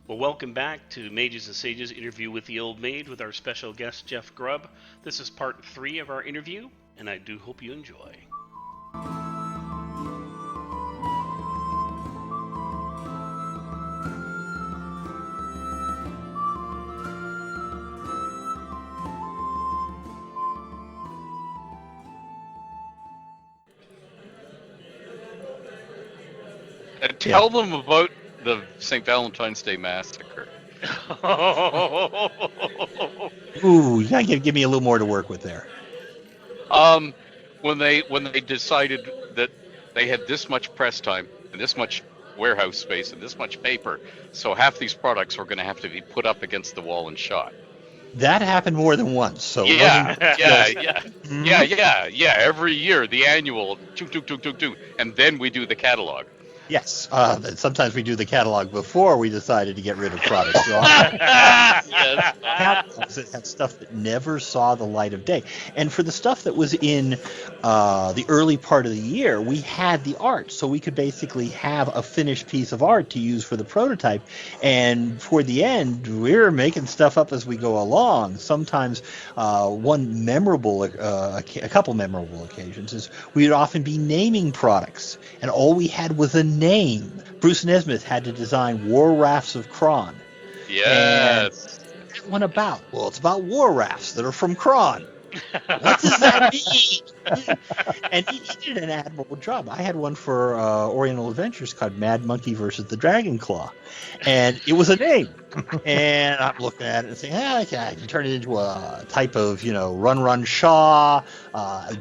Well, welcome back to Mages and Sages interview with the Old Mage with our special guest, Jeff Grubb. This is part 3 of our interview, and I do hope you enjoy. Tell them about the St. Valentine's Day Massacre. Ooh, you gotta give me a little more to work with there. When they decided that they had this much press time and this much warehouse space and this much paper, so half these products were going to have to be put up against the wall and shot. That happened more than once. So yeah. Every year, the annual, and then we do the catalog. Yes, sometimes we do the catalog before we decided to get rid of products. So Yes. catalogs that had stuff that never saw the light of day. And for the stuff that was in the early part of the year, we had the art, so we could basically have a finished piece of art to use for the prototype. And for the end, we're making stuff up as we go along. Sometimes a couple memorable occasions is we'd often be naming products, and all we had was a name. Bruce Nesmith had to design War Rafts of Kron. Yes. And that one about? Well, it's about war rafts that are from Kron. What does that mean? And he did an admirable job. I had one for Oriental Adventures called Mad Monkey versus the Dragon Claw. And it was a name. And I'm looking at it and saying, okay, I can turn it into a type of, Run Run Shaw,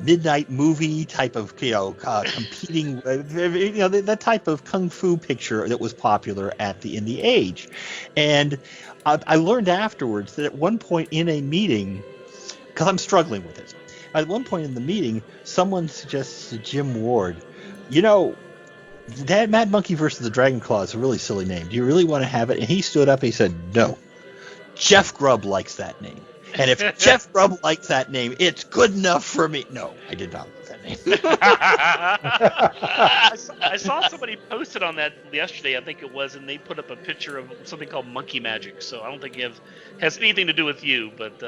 midnight movie type of, competing, that type of kung fu picture that was popular in the age. And I learned afterwards that at one point in a meeting, because I'm struggling with it. At one point in the meeting, someone suggests to Jim Ward, that Mad Monkey versus the Dragon Claw is a really silly name. Do you really want to have it? And he stood up and he said, no. Jeff Grubb likes that name. And if Jeff Grubb likes that name, it's good enough for me. No, I did not like that name. I saw somebody posted on that yesterday, I think it was, and they put up a picture of something called Monkey Magic. So I don't think it has anything to do with you, but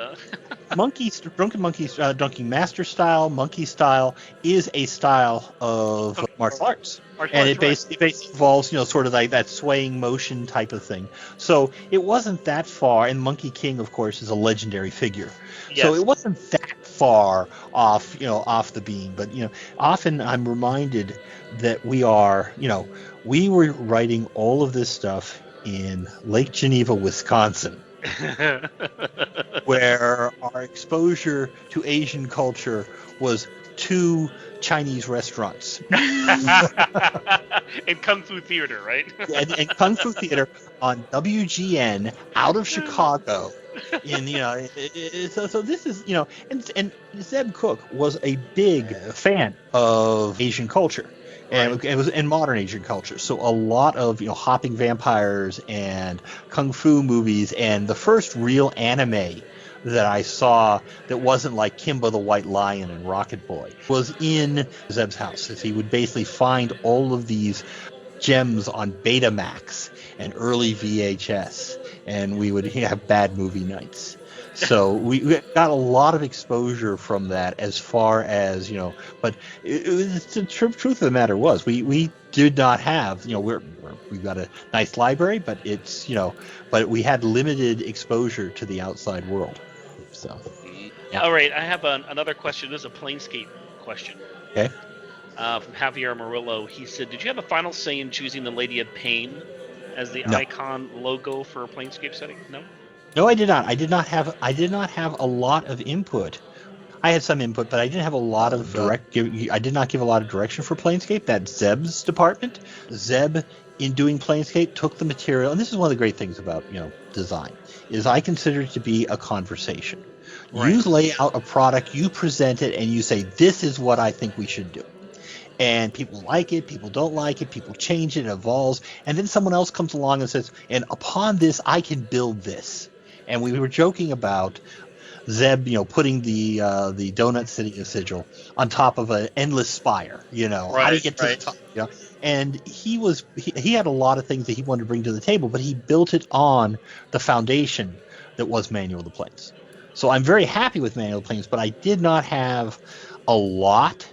Drunken Master style, monkey style is a style of martial arts. And it basically involves, sort of like that swaying motion type of thing. So it wasn't that far, and Monkey King, of course, is a legendary figure. Yes. So it wasn't that far off the beam. But, often I'm reminded that we were writing all of this stuff in Lake Geneva, Wisconsin, where our exposure to Asian culture was 2 Chinese restaurants. And Kung Fu Theater, right? and Kung Fu Theater on WGN out of Chicago. So this is, and Zeb Cook was a big fan of Asian culture. And it was in modern Asian culture. So a lot of, hopping vampires and Kung Fu movies, and the first real anime that I saw that wasn't like Kimba the White Lion and Rocket Boy was in Zeb's house. He would basically find all of these gems on Betamax and early VHS, and we would have bad movie nights. So we got a lot of exposure from that as far as, but the truth of the matter was we did not have, we've got a nice library, but it's, but we had limited exposure to the outside world. So, yeah. All right, I have another question. This is a Planescape question. Okay. From Javier Murillo. He said, did you have a final say in choosing the Lady of Pain as the icon logo for a Planescape setting? No? No, I did not. I did not have a lot of input I had some input, but I didn't have a lot of I did not give a lot of direction for Planescape. That's Zeb's department. Zeb, in doing Planescape, took the material, and this is one of the great things about design, is I consider it to be a conversation. Right. You lay out a product, you present it, and you say, this is what I think we should do. And people like it, people don't like it, people change it, it evolves, and then someone else comes along and says, and upon this, I can build this. And we were joking about Zeb, putting the Donut City sigil on top of an endless spire. How do you get to the top? And he had a lot of things that he wanted to bring to the table, but he built it on the foundation that was Manual of the Planes. So I'm very happy with Manual of the Planes, but I did not have a lot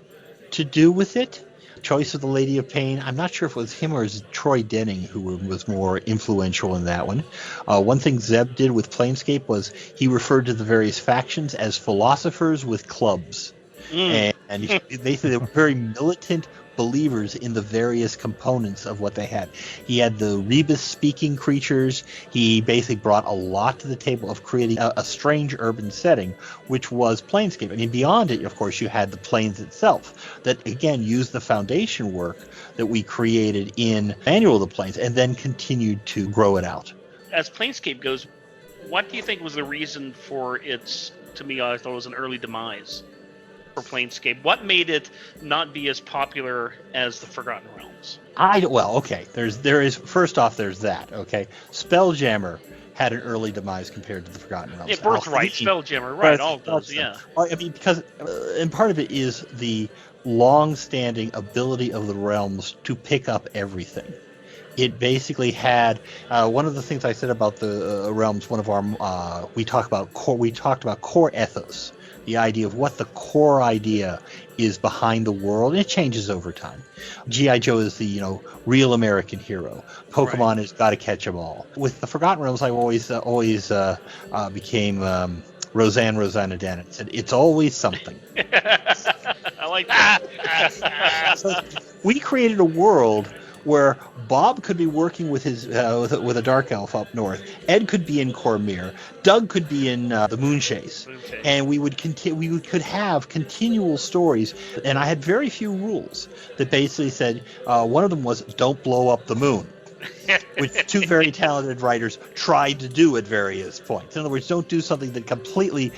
to do with it. Choice of the Lady of Pain, I'm not sure if it was him or Troy Denning who was more influential in that one. One thing Zeb did with Planescape was he referred to the various factions as philosophers with clubs. And basically they were very militant believers in the various components of what they had. He had the Rebus speaking creatures. He basically brought a lot to the table of creating a strange urban setting, which was Planescape. I mean, beyond it, of course, you had the planes itself that, again, used the foundation work that we created in Manual of the Planes and then continued to grow it out. As Planescape goes, what do you think was the reason for its, to me, I thought it was an early demise for Planescape? What made it not be as popular as the Forgotten Realms? First off, there's that. Okay, Spelljammer had an early demise compared to the Forgotten Realms. Yeah, Birthright, Spelljammer, right? All those, yeah. I mean, because and part of it is the long-standing ability of the realms to pick up everything. It basically had one of the things I said about the realms. One of our we talked about core ethos. The idea of what the core idea is behind the world, and it changes over time. G.I. Joe is the real American hero. Pokemon has got to catch 'em all. With the Forgotten Realms, I always became Rosanna Dan and said, "It's always something." I like that. So we created a world where Bob could be working with his with a dark elf up north. Ed could be in Cormyr. Doug could be in the Moonchase. And we could have continual stories. And I had very few rules that basically said one of them was don't blow up the moon, which two very talented writers tried to do at various points. In other words, don't do something that completely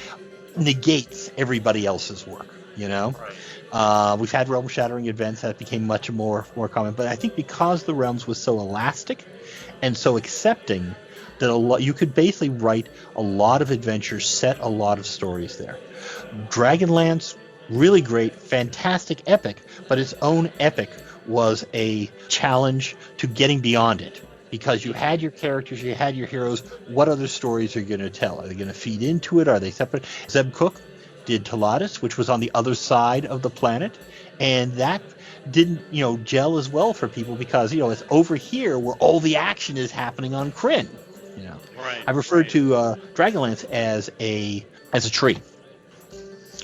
negates everybody else's work. Right. We've had realm-shattering events that became much more common, but I think because the realms was so elastic and so accepting that you could basically write a lot of adventures, set a lot of stories there. Dragonlance, really great, fantastic epic, but its own epic was a challenge to getting beyond it. Because you had your characters, you had your heroes, what other stories are you going to tell? Are they going to feed into it? Are they separate? Zeb Cook did Talatis, which was on the other side of the planet, and that didn't, gel as well for people because, it's over here where all the action is happening on Krynn. Right. I referred to Dragonlance as a tree,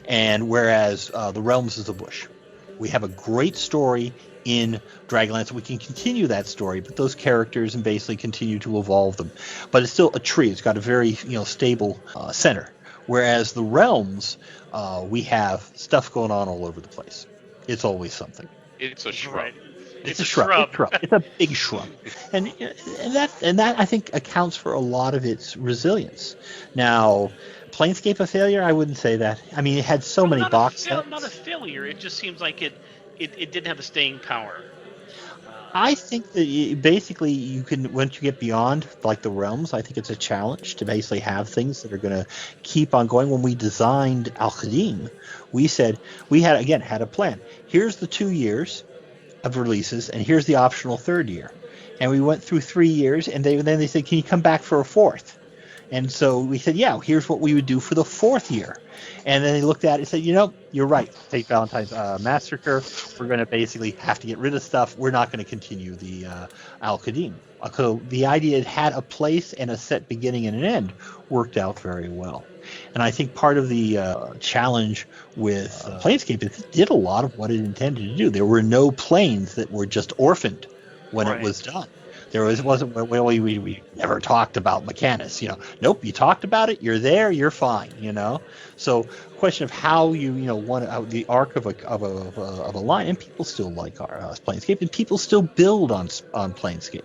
and whereas the Realms is a bush. We have a great story in Dragonlance. We can continue that story, but those characters and basically continue to evolve them. But it's still a tree. It's got a very stable center. Whereas the Realms, we have stuff going on all over the place. It's always something. It's a shrub. Right. It's a shrub. It's a big shrub, and that I think accounts for a lot of its resilience. Now, Planescape a failure? I wouldn't say that. I mean, it had so many box sets. Not a failure. It just seems like it didn't have the staying power. I think that basically you can, once you get beyond like the realms, I think it's a challenge to basically have things that are going to keep on going. When we designed Al-Qadim, we said we had a plan. Here's the 2 years of releases, and here's the optional third year. And we went through 3 years, and then they said, can you come back for a fourth? And so we said, yeah, here's what we would do for the fourth year. And then they looked at it and said, you're right. St. Valentine's Massacre. We're going to basically have to get rid of stuff. We're not going to continue the Al-Qadim. So the idea it had a place and a set beginning and an end worked out very well. And I think part of the challenge with Planescape is it did a lot of what it intended to do. There were no planes that were just orphaned when it was done. Wasn't well, we never talked about Mechanus. Nope, you talked about it. You're there. You're fine. So question of how you want the arc of a line, and people still like our Planescape, and people still build on Planescape.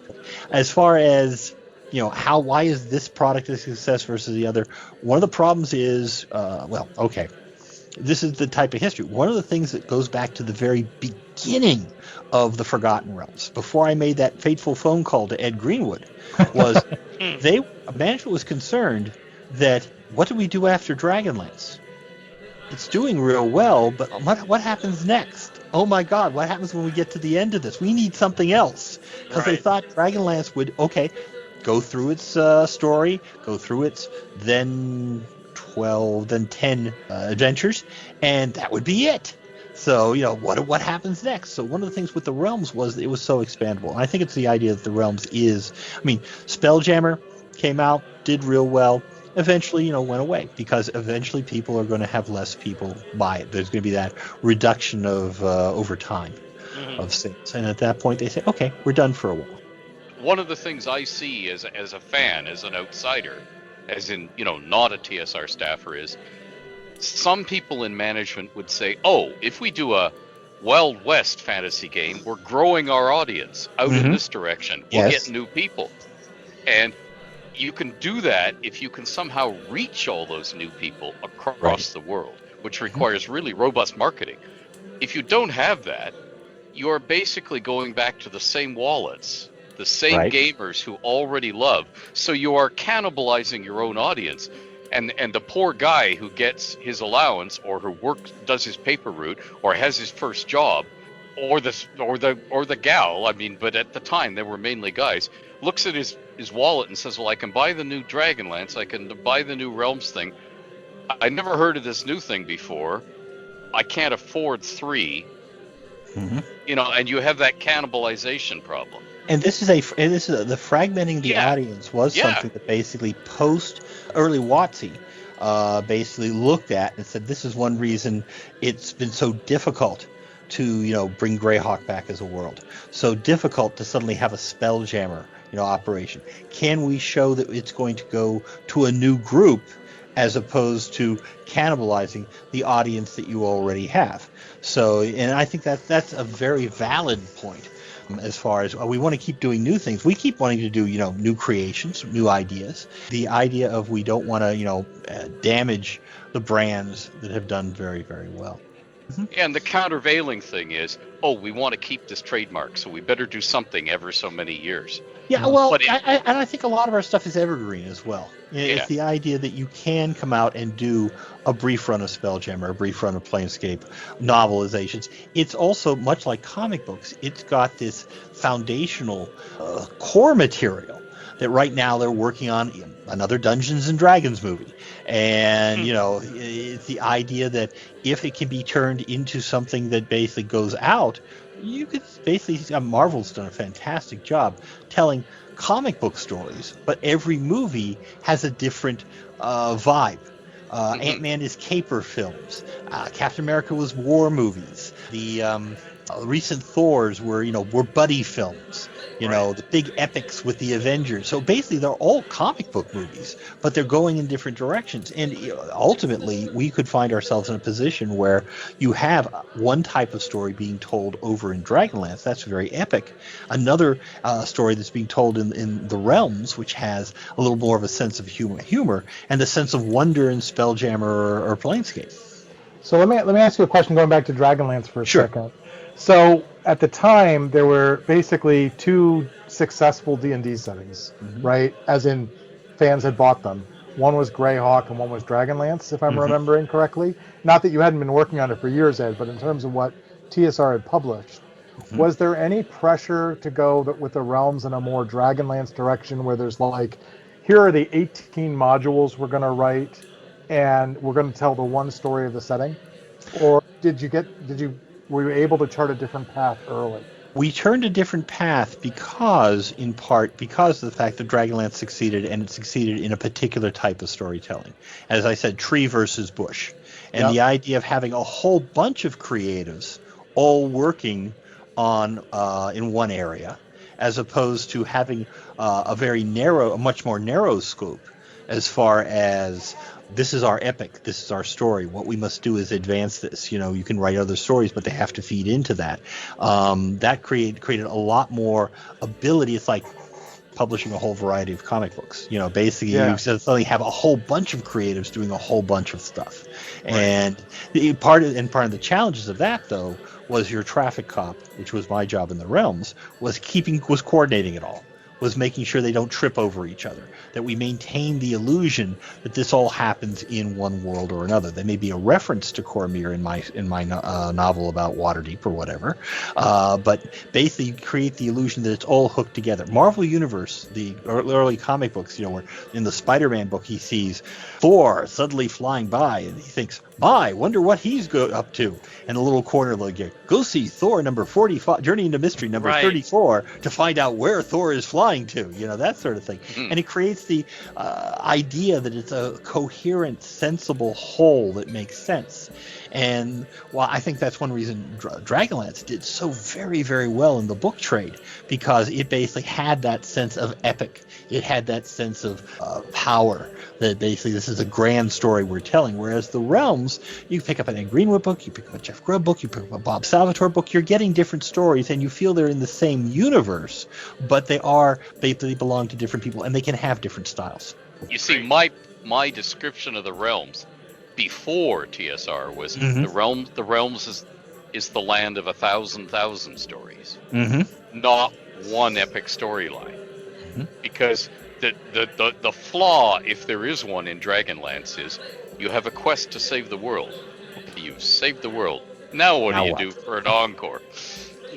As far as why is this product a success versus the other? One of the problems is this is the type of history. One of the things that goes back to the very beginning of the Forgotten Realms, before I made that fateful phone call to Ed Greenwood, was management was concerned that what do we do after Dragonlance? It's doing real well, but what happens next? Oh my God, what happens when we get to the end of this? We need something else. Because they thought Dragonlance would, go through its story, go through its then 10 adventures, and that would be it. So, what happens next? So one of the things with the Realms was it was so expandable. And I think it's the idea that the Realms Spelljammer came out, did real well, eventually, went away because eventually people are going to have less people buy it. There's going to be that reduction of over time of sales. And at that point they say, okay, we're done for a while. One of the things I see as a fan, as an outsider, as in, not a TSR staffer, is some people in management would say, oh, if we do a Wild West fantasy game, we're growing our audience out in this direction. We'll get new people. And you can do that if you can somehow reach all those new people across the world, which requires really robust marketing. If you don't have that, you're basically going back to the same wallets, the same gamers who already love. So you are cannibalizing your own audience. And the poor guy who gets his allowance, or who does his paper route, or has his first job, or the gal, but at the time they were mainly guys, looks at his wallet and says, well, I can buy the new Dragonlance, I can buy the new Realms thing. I never heard of this new thing before. I can't afford 3. And you have that cannibalization problem. And this is the fragmenting the audience was something that basically early WotC basically looked at and said, this is one reason it's been so difficult to bring Greyhawk back as a world, so difficult to suddenly have a Spelljammer operation. Can we show that it's going to go to a new group as opposed to cannibalizing the audience that you already have? So, and I think that's a very valid point. As far as we want to keep doing new things, we keep wanting to do new creations, new ideas. The idea of we don't want to damage the brands that have done very, very well. And the countervailing thing is, we want to keep this trademark, so we better do something ever so many years. Yeah, well, I think a lot of our stuff is evergreen as well. It's the idea that you can come out and do a brief run of Spelljammer, a brief run of Planescape novelizations. It's also, much like comic books, it's got this foundational core material that right now they're working on another Dungeons and Dragons movie. And, it's the idea that if it can be turned into something that basically goes out, you could basically, Marvel's done a fantastic job telling comic book stories, but every movie has a different vibe. Ant-Man is caper films. Captain America was war movies. The recent Thors were buddy films. The big epics with the Avengers. So basically, they're all comic book movies, but they're going in different directions. And ultimately, we could find ourselves in a position where you have one type of story being told over in Dragonlance. That's very epic. Another story that's being told in the Realms, which has a little more of a sense of humor and the sense of wonder in Spelljammer or Planescape. So let me ask you a question going back to Dragonlance for a second. So at the time, there were basically 2 successful D&D settings, right? As in, fans had bought them. One was Greyhawk and one was Dragonlance, if I'm remembering correctly. Not that you hadn't been working on it for years, Ed, but in terms of what TSR had published, was there any pressure to go with the Realms in a more Dragonlance direction where there's here are the 18 modules we're going to write, and we're going to tell the one story of the setting? Or were you able to chart a different path early? We turned a different path in part because of the fact that Dragonlance succeeded, and it succeeded in a particular type of storytelling. As I said, tree versus bush. And the idea of having a whole bunch of creatives all working on in one area, as opposed to having a much more narrow scope as far as this is our epic, this is our story. What we must do is advance this. You can write other stories, but they have to feed into that. That created a lot more ability. It's like publishing a whole variety of comic books. Basically, you suddenly have a whole bunch of creatives doing a whole bunch of stuff. Right. And part of the challenges of that, though, was your traffic cop, which was my job in the Realms, was coordinating it all. Was making sure they don't trip over each other, that we maintain the illusion that this all happens in one world or another. There may be a reference to Cormyr in my novel about Waterdeep or whatever, but basically you create the illusion that it's all hooked together. Marvel Universe, the early comic books, where in the Spider-Man book he sees Thor suddenly flying by and he thinks, "My, wonder what he's up to." And a little corner like, go see Thor number 45, Journey into Mystery number 34 to find out where Thor is flying to, that sort of thing. And it creates the idea that it's a coherent, sensible whole that makes sense. And I think that's one reason Dragonlance did so very, very well in the book trade, because it basically had that sense of epic. It had that sense of power, that basically this is a grand story we're telling. Whereas the Realms, you pick up a Greenwood book, you pick up a Jeff Grubb book, you pick up a Bob Salvatore book, you're getting different stories, and you feel they're in the same universe, but they belong to different people, and they can have different styles. You see, my description of the Realms before TSR was the Realms is the land of 1,000 stories, not one epic storyline. Because the flaw, if there is one in Dragonlance, is you have a quest to save the world. You've saved the world. Now what do you do for an encore?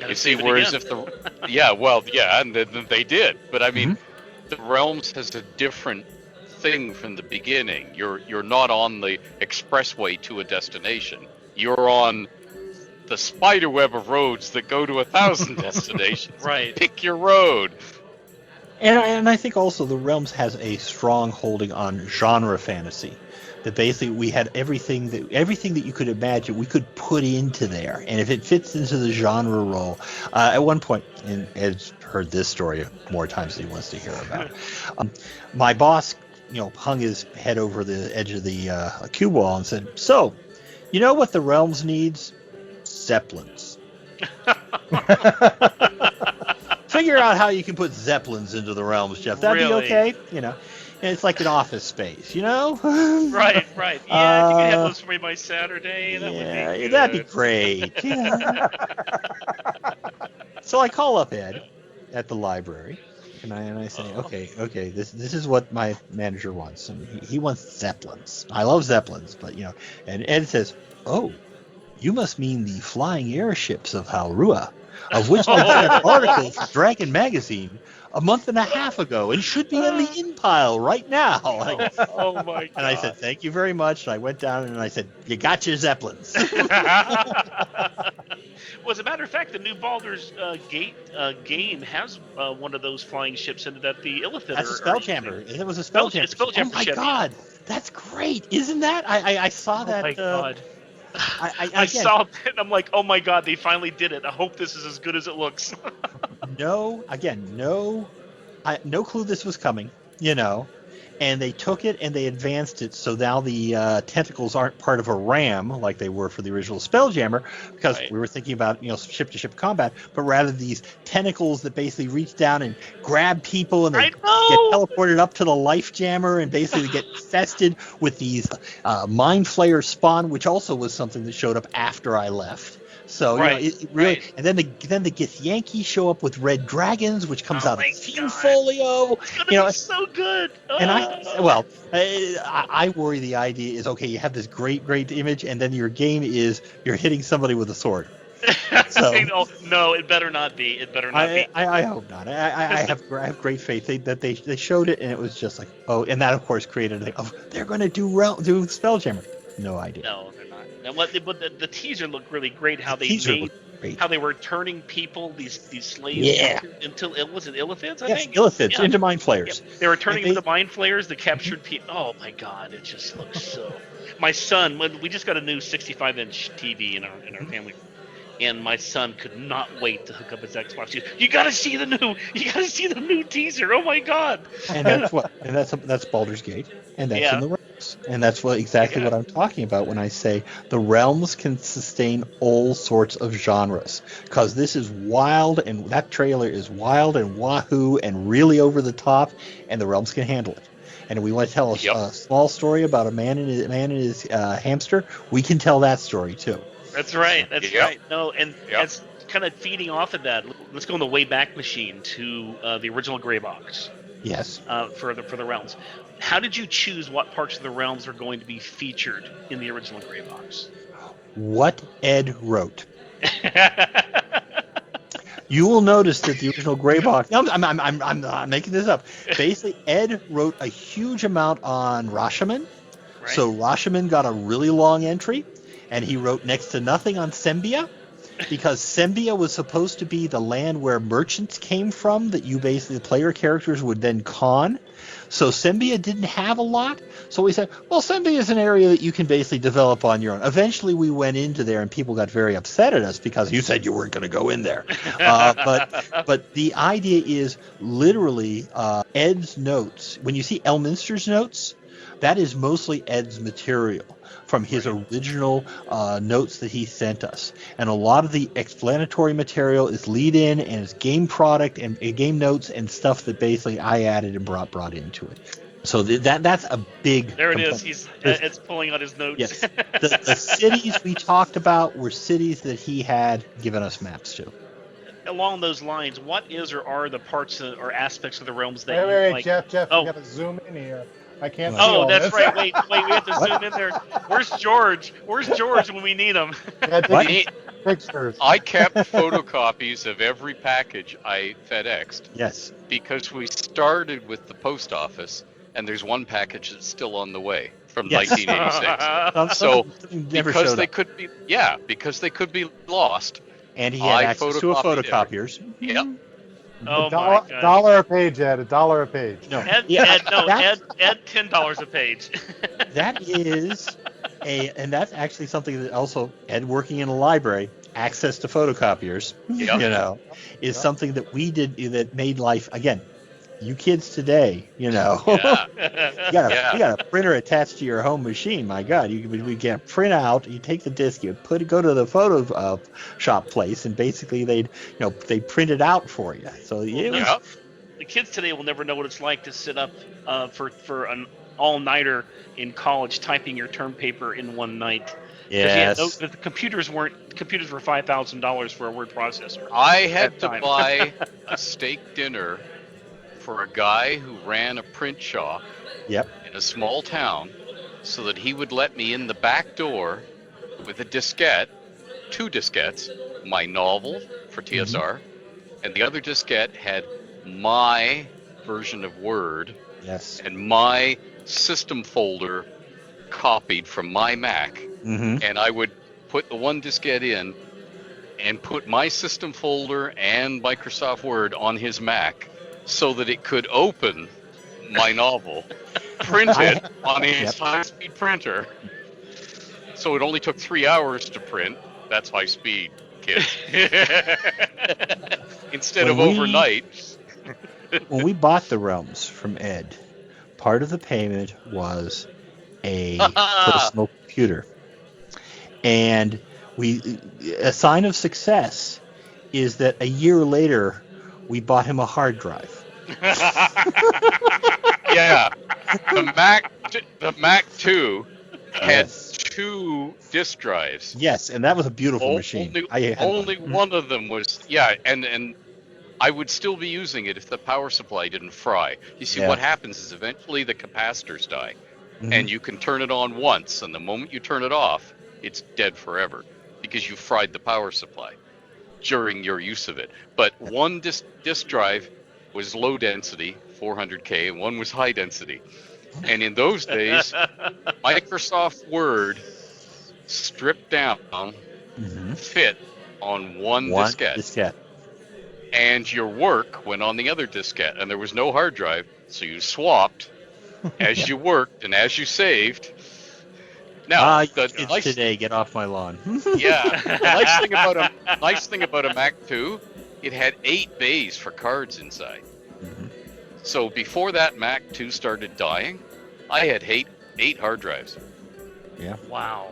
You see, whereas if and they did, but I mean, the Realms has a different thing from the beginning. You're not on the expressway to a destination. You're on the spider web of roads that go to 1,000 destinations. Right. Pick your road. And I think also the Realms has a strong holding on genre fantasy. That basically we had everything that you could imagine we could put into there, and if it fits into the genre role. At one point, and Ed's heard this story more times than he wants to hear about. My boss, hung his head over the edge of the cube wall and said, "So, you know what the Realms needs? Zeppelins." Figure out how you can put Zeppelins into the Realms, Jeff. That'd be okay, And it's like an office space, Right. Yeah, if you could have those for me by Saturday, that would be good. That'd be great. So I call up Ed at the library, and I say, okay, this is what my manager wants, and he wants Zeppelins. I love Zeppelins, but and Ed says, "Oh, you must mean the flying airships of Halrua, of which I did an article for Dragon Magazine a month and a half ago, and should be in the in pile right now." Oh my God. And I said, "Thank you very much." And I went down and I said, "You got your Zeppelins." Well, as a matter of fact, the new Baldur's Gate game has one of those flying ships in it at the Illithid. That's a Spelljammer. It was a Spelljammer. Spelljammer Oh my ship. God, that's great, isn't that? I saw that. Oh my God. I saw that and I'm like, oh my God, they finally did it. I hope this is as good as it looks. No clue this was coming, and they took it and they advanced it, so now the tentacles aren't part of a ram like they were for the original Spelljammer, because we were thinking about ship-to-ship combat, but rather these tentacles that basically reach down and grab people, and they get teleported up to the Life Jammer, and basically get infested with these Mind Flayer spawn, which also was something that showed up after I left. So it really, and then the Githyanki show up with red dragons, which comes out of Team Folio. It's gonna be so good. And I worry the idea is, okay, you have this great image, and then your game is you're hitting somebody with a sword. So, no, it better not be. It better not be. I hope not. I have great faith that they showed it, and it was just like, and that of course created they're going to do Spelljammer. No idea. No, they're not. And the teaser looked really great. How they were turning people, these slaves, into Illithids, I think. Illithids into Mind Flayers. Yep. They were turning into Mind Flayers, the captured people. Oh my God, it just looks so. My son, we just got a new 65-inch TV in our family, and my son could not wait to hook up his Xbox. You gotta see the new teaser. Oh my god! And that's Baldur's Gate, and that's in the realms, and that's exactly what I'm talking about when I say the realms can sustain all sorts of genres, because this is wild, and that trailer is wild and wahoo and really over the top, and the realms can handle it. And we want to tell a small story about a man and his hamster. We can tell that story too. That's right. That's right. No, and that's kind of feeding off of that. Let's go in the Wayback Machine to the original Gray Box. Yes. For the realms. How did you choose what parts of the realms are going to be featured in the original Gray Box? What Ed wrote. You will notice that the original Gray Box. No, I'm making this up. Basically, Ed wrote a huge amount on Rashomon. Right. So Rashomon got a really long entry, and he wrote next to nothing on Sembia, because Sembia was supposed to be the land where merchants came from that you basically, the player characters would then con. So Sembia didn't have a lot. So we said, well, Sembia is an area that you can basically develop on your own. Eventually we went into there and people got very upset at us because you said you weren't going to go in there. But the idea is literally Ed's notes. When you see Elminster's notes, that is mostly Ed's material from his original notes that he sent us. And a lot of the explanatory material is lead-in and is game product and game notes and stuff that basically I added and brought into it. So that's a big There it component. is. It's pulling out his notes. Yes. The cities we talked about were cities that he had given us maps to. Along those lines, what is or are the parts or aspects of the realms that wait, like? Jeff, oh. you got to zoom in here. I can't see Oh, all that's this. right. Wait, we have to zoom in there. Where's George? Where's George when we need him? Pictures. I kept photocopies of every package I FedExed. Yes. Because we started with the post office, and there's one package that's still on the way from Yes. 1986. So because they could be lost. And he had access to a photocopiers. Yep. Oh my God. $1 a page, Ed. $1 a page. No. Ed, $10 a page. That is and that's actually something that also Ed working in a library, access to photocopiers, is something that we did that made life, again, you kids today, you got a printer attached to your home machine. My God, we get a print out. You take the disc, you go to the photo shop place, and basically they print it out for you. So the kids today will never know what it's like to sit up for an all-nighter in college typing your term paper in one night. Yes. The computers were $5,000 for a word processor. I had to buy a steak dinner for a guy who ran a print shop in a small town so that he would let me in the back door with a diskette, 2 diskettes, my novel for TSR, and the other diskette had my version of Word and my system folder copied from my Mac. And I would put the one diskette in and put my system folder and Microsoft Word on his Mac so that it could open my novel, print it on his high-speed printer. So it only took 3 hours to print. That's high speed, kids. Instead of overnight. When we bought the realms from Ed, part of the payment was a personal computer. And a sign of success is that a year later, we bought him a hard drive. The Mac 2 had 2 disk drives. Yes, and that was a beautiful machine. Only one of them was, and I would still be using it if the power supply didn't fry. You see, what happens is eventually the capacitors die, and you can turn it on once, and the moment you turn it off, it's dead forever because you fried the power supply during your use of it. But one disk drive was low density, 400K, and one was high density. And in those days, Microsoft Word stripped down fit on one diskette. And your work went on the other diskette, and there was no hard drive, so you swapped as you worked and as you saved. Now, the kids nice, today, get off my lawn. yeah, the nice thing about a Mac 2, it had 8 bays for cards inside. Mhm. So before that Mac 2 started dying, I had 8 hard drives Wow.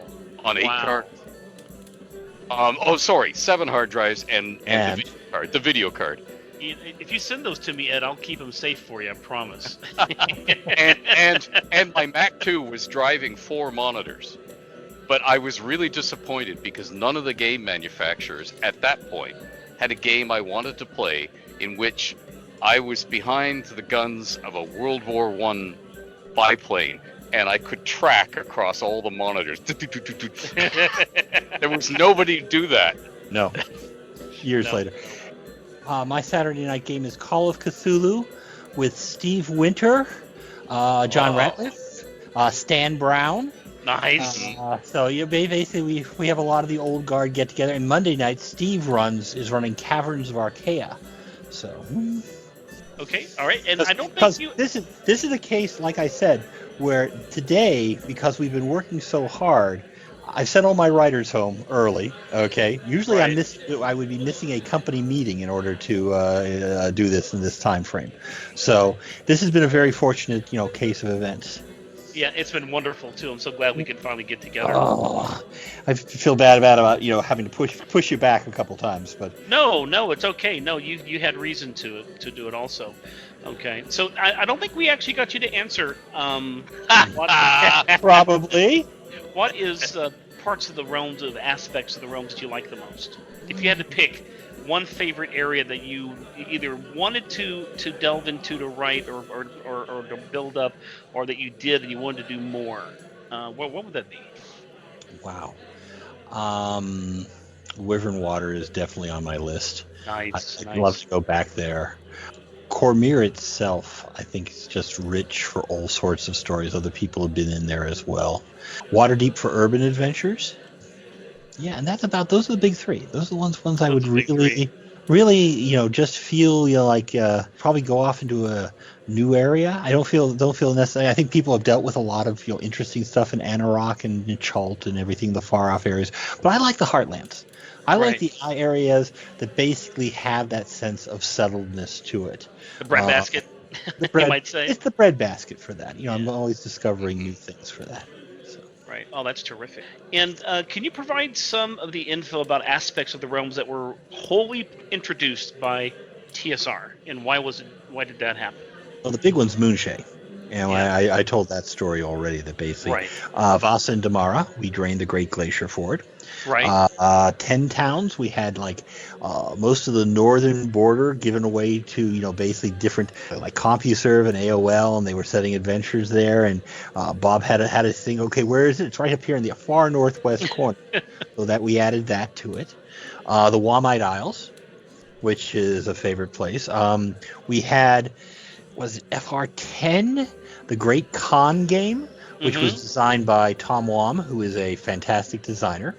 on 8 Wow. cards. 7 hard drives and the video card. If you send those to me, Ed, I'll keep them safe for you. I promise. and my Mac 2 was driving 4 monitors. But I was really disappointed because none of the game manufacturers at that point had a game I wanted to play in which I was behind the guns of a World War I biplane and I could track across all the monitors. There was nobody to do that. No. Years later. My Saturday night game is Call of Cthulhu with Steve Winter, John Ratliff, Stan Brown. Nice. So basically we have a lot of the old guard get together, and Monday night Steve is running Caverns of Archaea. So Okay. All right. And I don't because think you. this is a case, like I said, where today, because we've been working so hard, I sent all my writers home early. Okay. Usually Right. I would be missing a company meeting in order to do this in this time frame. So this has been a very fortunate, case of events. Yeah, it's been wonderful too. I'm so glad we could finally get together. Oh, I feel bad about having to push you back a couple times, but No, it's okay. No, you had reason to do it also. Okay, so I don't think we actually got you to answer. probably. What is parts of the realms, of aspects of the realms that you like the most? If you had to pick one favorite area that you either wanted to delve into to write or to build up, or that you did and you wanted to do more, what would that be? Wow. Wyvern Water is definitely on my list. Nice. I'd love to go back there. Cormyr itself, I think, is just rich for all sorts of stories. Other people have been in there as well. Waterdeep for urban adventures. Yeah, and those are the big three. Those are the ones I would really, just feel like probably go off into a new area. I don't feel necessarily. I think people have dealt with a lot of interesting stuff in Anarok and Chult and everything, the far off areas. But I like the Heartlands. I like the areas that basically have that sense of settledness to it. The breadbasket, you might say. It's the breadbasket for that. I'm always discovering new things for that. So. Right. Oh, that's terrific. And can you provide some of the info about aspects of the realms that were wholly introduced by TSR, and why did that happen? Well, the big one's Moonshae. And I told that story already, that basically Vasa and Damara, we drained the Great Glacier Ford. Right. 10 towns. We had most of the northern border given away to basically different like CompuServe and AOL, and they were setting adventures there. And Bob had a thing. Okay, where is it? It's right up here in the far northwest corner. So that we added that to it. The Wamite Isles, which is a favorite place. We had, was it FR10, the Great Khan game, which was designed by Tom Wam, who is a fantastic designer.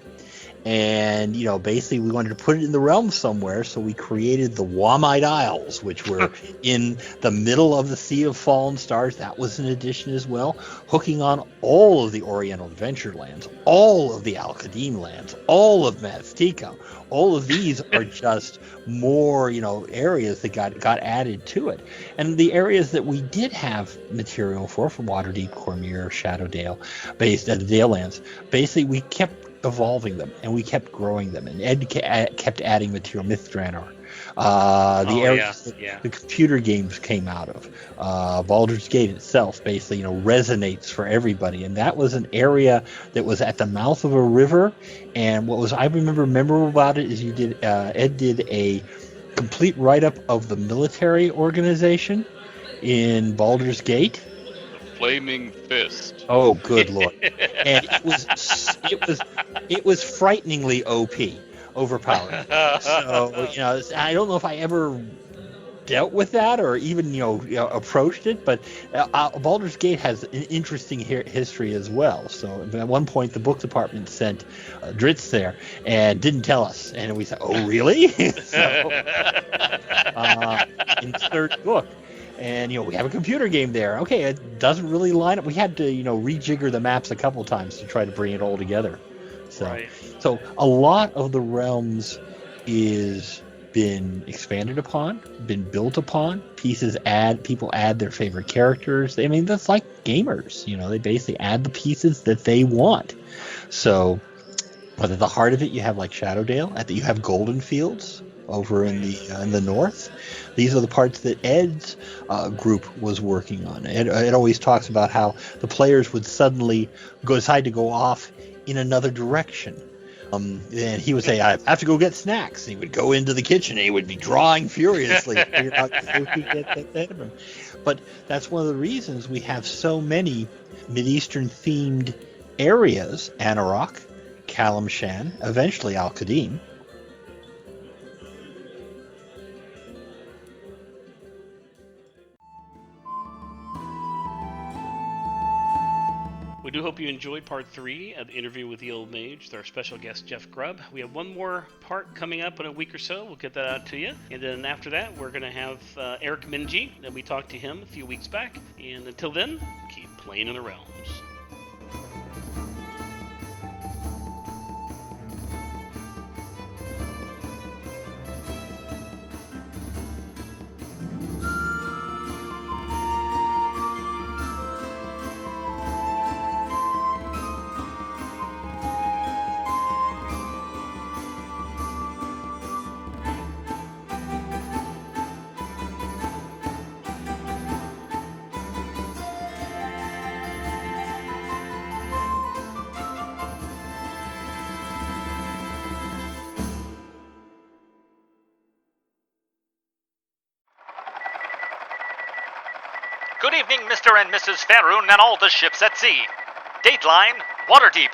And, basically we wanted to put it in the realm somewhere, so we created the Wamite Isles, which were in the middle of the Sea of Fallen Stars. That was an addition as well, hooking on all of the Oriental Adventure lands, all of the Al-Qadim lands, all of Maztica. All of these are just more, areas that got added to it. And the areas that we did have material for, from Waterdeep, Cormyr, Shadowdale, based at the Dale lands, basically we kept evolving them, and we kept growing them, and Ed kept adding material. Mithranor, the areas that the computer games came out of, Baldur's Gate itself basically resonates for everybody, and that was an area that was at the mouth of a river. And what I remember memorable about it is Ed did a complete write-up of the military organization in Baldur's Gate. Flaming Fist. Oh, good lord! And it was frighteningly overpowered. So I don't know if I ever dealt with that or even approached it, but Baldur's Gate has an interesting history as well. So at one point, the book department sent Dritz there and didn't tell us, and we said, "Oh, really?" So, in the third book. And we have a computer game there. Okay, it doesn't really line up. We had to rejigger the maps a couple times to try to bring it all together. Right. So a lot of the realms is been expanded upon, been built upon. People add their favorite characters. I mean, that's like gamers. They basically add the pieces that they want. So, but at the heart of it, you have like Shadowdale. You have Golden Fields over in the north. These are the parts that Ed's group was working on. Ed always talks about how the players would suddenly decide to go off in another direction. And he would say, I have to go get snacks. And he would go into the kitchen and he would be drawing furiously to figure out how he could get ahead of him. But that's one of the reasons we have so many Mideastern themed areas: Anarok, Kalimshan, eventually Al-Qadim. We do hope you enjoyed part 3 of the interview with the Old Mage with our special guest, Jeff Grubb. We have one more part coming up in a week or so. We'll get that out to you. And then after that, we're going to have Eric Minji. And we talked to him a few weeks back. And until then, keep playing in the realms. Good evening, Mr. and Mrs. Faerun and all the ships at sea. Dateline, Waterdeep.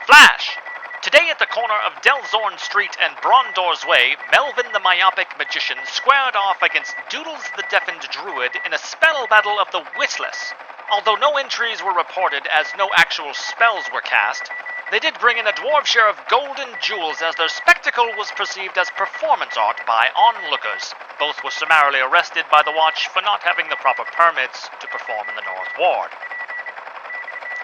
Flash! Today at the corner of Delzorn Street and Brondor's Way, Melvin the Myopic Magician squared off against Doodles the Deafened Druid in a spell battle of the Witless. Although no entries were reported as no actual spells were cast, they did bring in a dwarf share of gold and jewels as their spectacle was perceived as performance art by onlookers. Both were summarily arrested by the Watch for not having the proper permits to perform in the North Ward.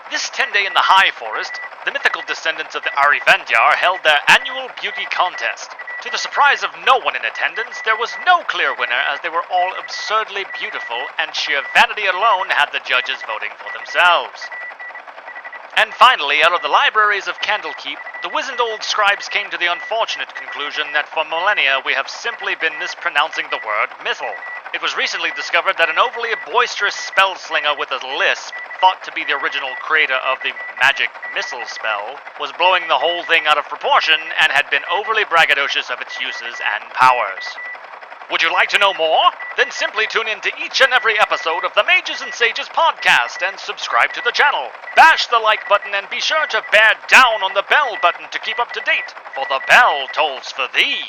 This 10-day in the High Forest, the mythical descendants of the Arivendyar held their annual beauty contest. To the surprise of no one in attendance, there was no clear winner as they were all absurdly beautiful, and sheer vanity alone had the judges voting for themselves. And finally, out of the libraries of Candlekeep, the wizened old scribes came to the unfortunate conclusion that for millennia we have simply been mispronouncing the word missile. It was recently discovered that an overly boisterous spellslinger with a lisp, thought to be the original creator of the magic missile spell, was blowing the whole thing out of proportion and had been overly braggadocious of its uses and powers. Would you like to know more? Then simply tune in to each and every episode of the Mages and Sages podcast and subscribe to the channel. Bash the like button and be sure to bear down on the bell button to keep up to date, for the bell tolls for thee.